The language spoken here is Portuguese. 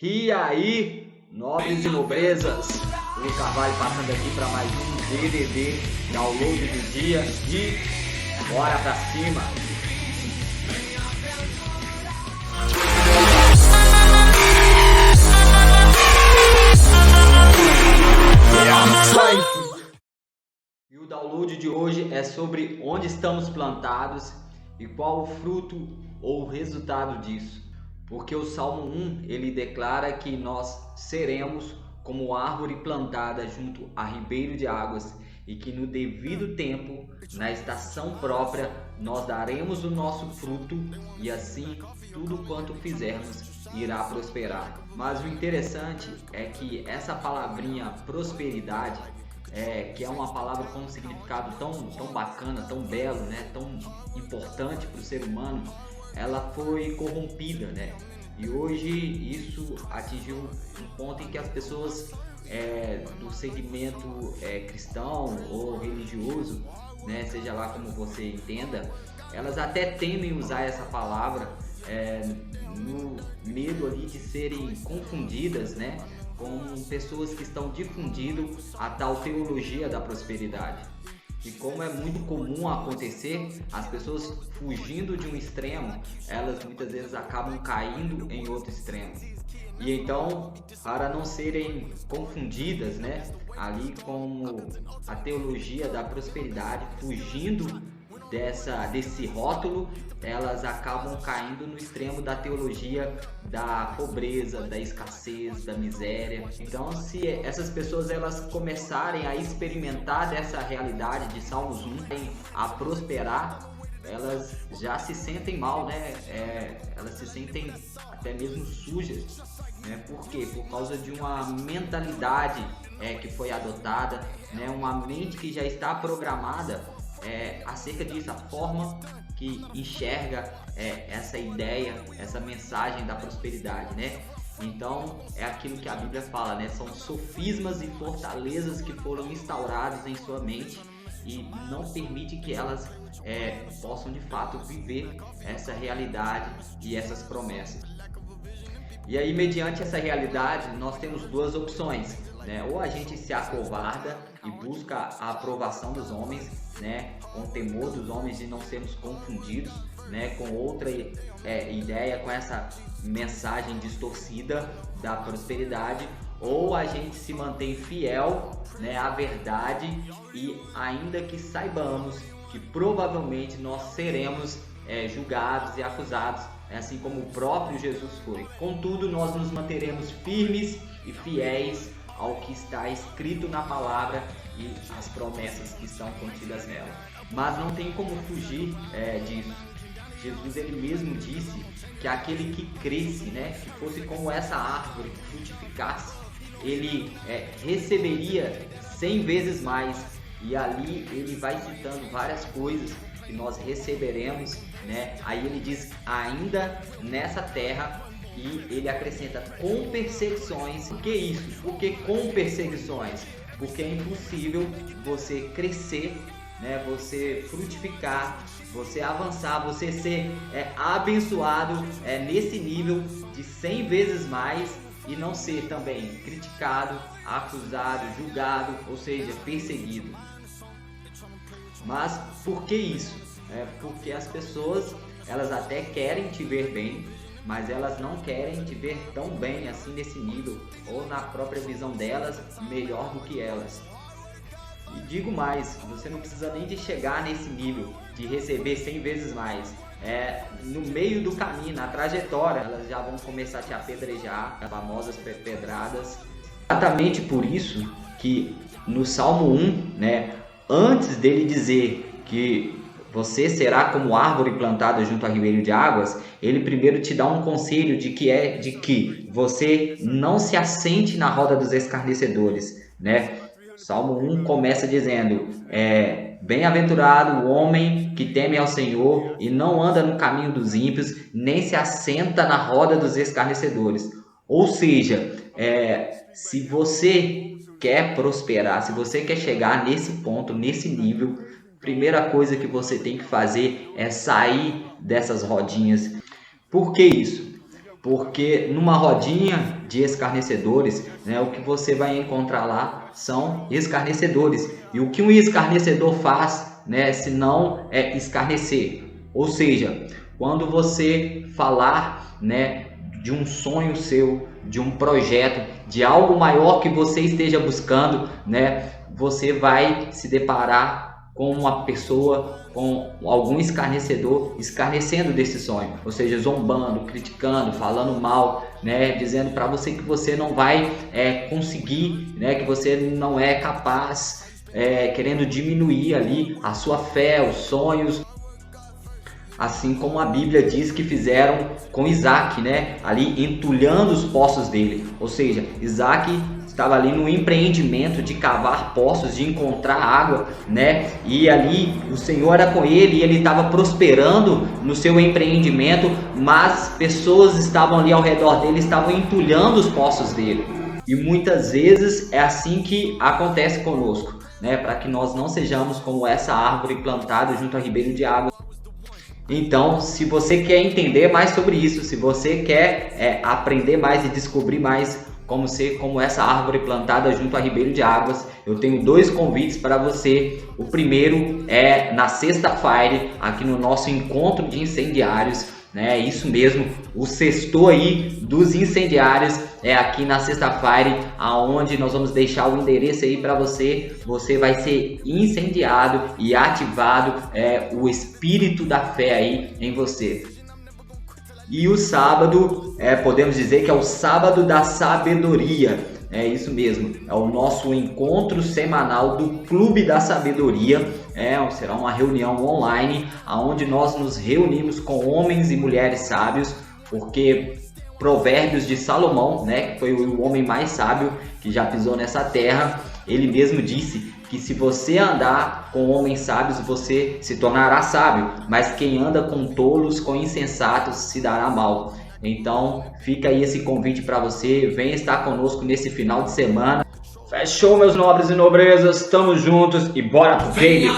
E aí, nobres e nobrezas, o Carvalho passando aqui para mais um DDD, download do dia e bora pra cima! E o download de hoje é sobre onde estamos plantados e qual o fruto ou o resultado disso. Porque o Salmo 1, ele declara que nós seremos como árvore plantada junto a ribeiro de águas e que no devido tempo, na estação própria, nós daremos o nosso fruto e assim tudo quanto fizermos irá prosperar. Mas o interessante é que essa palavrinha prosperidade, que é uma palavra com um significado tão bacana, tão belo, né, tão importante para o ser humano, ela foi corrompida, né? E hoje isso atingiu um ponto em que as pessoas do segmento cristão ou religioso, né, seja lá como você entenda, elas até temem usar essa palavra no medo ali de serem confundidas, né, com pessoas que estão difundindo a tal teologia da prosperidade. E como é muito comum acontecer, as pessoas fugindo de um extremo, elas muitas vezes acabam caindo em outro extremo. E então, para não serem confundidas, né, ali como a teologia da prosperidade, fugindo desse rótulo, elas acabam caindo no extremo da teologia da pobreza, da escassez, da miséria. Então, se essas pessoas elas começarem a experimentar dessa realidade de Salmos 1, a prosperar, elas já se sentem mal, né? Elas se sentem até mesmo sujas, né? Por quê? Por causa de uma mentalidade que foi adotada, né? Uma mente que já está programada acerca disso, a forma que enxerga essa ideia, essa mensagem da prosperidade, né? Então é aquilo que a Bíblia fala, né? São sofismas e fortalezas que foram instaurados em sua mente e não permite que elas possam de fato viver essa realidade e essas promessas. E aí, mediante essa realidade, nós temos duas opções, né? Ou a gente se acovarda e busca a aprovação dos homens, né? Com temor dos homens de não sermos confundidos, né? Com outra ideia, com essa mensagem distorcida da prosperidade, ou a gente se mantém fiel, né, à verdade e ainda que saibamos que provavelmente nós seremos julgados e acusados, assim como o próprio Jesus foi. Contudo, nós nos manteremos firmes e fiéis ao que está escrito na palavra e as promessas que estão contidas nela. Mas não tem como fugir disso. Jesus ele mesmo disse que aquele que cresce, né, que fosse como essa árvore que frutificasse, ele receberia 100 vezes mais. E ali ele vai citando várias coisas que nós receberemos, né? Aí ele diz ainda nessa terra e ele acrescenta com perseguições. Por que isso? Por que com perseguições? Porque é impossível você crescer, né? Você frutificar, você avançar, você ser abençoado nesse nível de 100 vezes mais e não ser também criticado, acusado, julgado, ou seja, perseguido. Mas por que isso? Porque as pessoas elas até querem te ver bem, mas elas não querem te ver tão bem assim nesse nível, ou na própria visão delas, melhor do que elas. E digo mais, você não precisa nem de chegar nesse nível, de receber 100 vezes mais. No meio do caminho, na trajetória, elas já vão começar a te apedrejar, as famosas pedradas. Exatamente por isso que no Salmo 1, né, antes dele dizer que você será como árvore plantada junto a ribeiro de águas, ele primeiro te dá um conselho de que você não se assente na roda dos escarnecedores, né? Salmo 1 começa dizendo, bem-aventurado o homem que teme ao Senhor e não anda no caminho dos ímpios, nem se assenta na roda dos escarnecedores. Ou seja, se você quer prosperar, se você quer chegar nesse ponto, nesse nível, primeira coisa que você tem que fazer é sair dessas rodinhas. Por que isso? Porque numa rodinha de escarnecedores, né, o que você vai encontrar lá são escarnecedores. E o que um escarnecedor faz, né, se não é escarnecer? Ou seja, quando você falar, né, de um sonho seu, de um projeto, de algo maior que você esteja buscando, né, você vai se deparar com uma pessoa, com algum escarnecedor, escarnecendo desse sonho, ou seja, zombando, criticando, falando mal, né, dizendo para você que você não vai conseguir, né, que você não é capaz, querendo diminuir ali a sua fé, os sonhos, assim como a Bíblia diz que fizeram com Isaac, né, ali entulhando os poços dele, ou seja, Isaac estava ali no empreendimento de cavar poços, de encontrar água, né? E ali o Senhor era com ele e ele estava prosperando no seu empreendimento, mas pessoas estavam ali ao redor dele, estavam entulhando os poços dele. E muitas vezes é assim que acontece conosco, né? Para que nós não sejamos como essa árvore plantada junto a ribeiro de água. Então, se você quer entender mais sobre isso, se você quer aprender mais e descobrir mais como ser como essa árvore plantada junto a ribeiro de águas, eu tenho 2 convites para você. O primeiro é na sexta-feira, aqui no nosso encontro de incendiários, né? Isso mesmo, o sexto aí dos incendiários é aqui na sexta-feira, aonde nós vamos deixar o endereço aí para você. Você vai ser incendiado e ativado o espírito da fé aí em você. E o sábado, podemos dizer que é o sábado da sabedoria. É isso mesmo, é o nosso encontro semanal do Clube da Sabedoria. Será uma reunião online, onde nós nos reunimos com homens e mulheres sábios, porque Provérbios de Salomão, né, que foi o homem mais sábio que já pisou nessa terra, ele mesmo disse que se você andar com homens sábios, você se tornará sábio, mas quem anda com tolos, com insensatos, se dará mal. Então fica aí esse convite para você, venha estar conosco nesse final de semana. Fechou, meus nobres e nobrezas, estamos juntos e bora pro game!